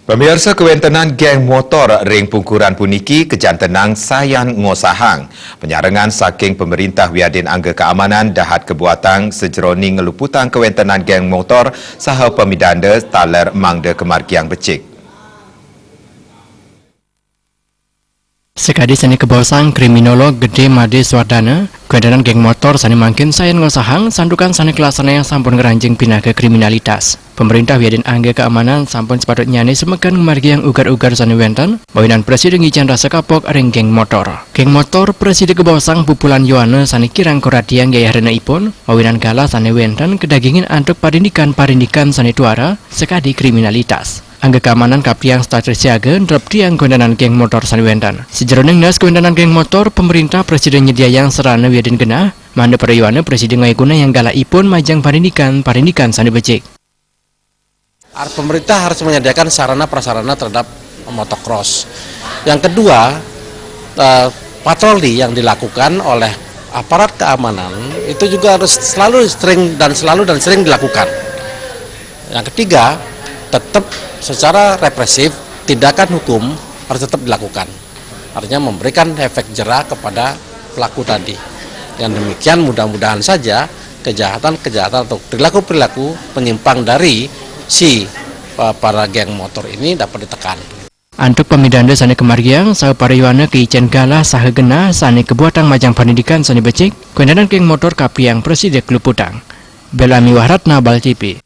Pemirsa kewentenan geng motor ring pungkuran puniki kejantenang sayan ngosahang. Penyarengan saking pemerintah wiadin angga keamanan dahat kebuatan sejeroning ngeluputang kewentenan geng motor saha pemidanda taler mangda kemargiang becik. Sekadi sani kebosang kriminolog Gede Made Swardana, kewentenan geng motor sani mangkin sayan ngosahang sandukan sani kelasana yang sampun ngeranjing pindah ke kriminalitas. Pemerintah wiadin angga keamanan sampun sepatutnya semekan ngemargi yang ugar-ugar sani wenten, bawinan presiden ngijan rasa kapok ring geng motor. Geng motor presiden kebosang pupulan Yohane sani kirang koradiang gaya rena ipun, bawinan gala sani wenten kedagingin antuk parindikan sani tuara, sekadi kriminalitas. Angga keamanan kapriang starter siaga drop tiang kewentenan geng motor sani wenten. Sejeroning nas kewentenan geng motor, pemerintah presiden nyediayang serana wiadin genah, manda para Yohane presiden ngaikuna yang gala ipun majang parindikan sani becik. Pemerintah harus menyediakan sarana-prasarana terhadap motocross. Yang kedua, patroli yang dilakukan oleh aparat keamanan itu juga harus selalu sering dilakukan. Yang ketiga, tetap secara represif tindakan hukum harus tetap dilakukan. Artinya memberikan efek jera kepada pelaku tadi. Yang demikian mudah-mudahan saja kejahatan-kejahatan atau perilaku-perilaku penyimpang dari si para geng motor ini dapat ditekan. Antuk pemidanda sani kemargiang saha para Yohane keicen galah saha genah sani kebuatan majang pendidikan sani becik kewentenan geng motor kapriang presiden keluputang. Belami Wahratna Bal TV.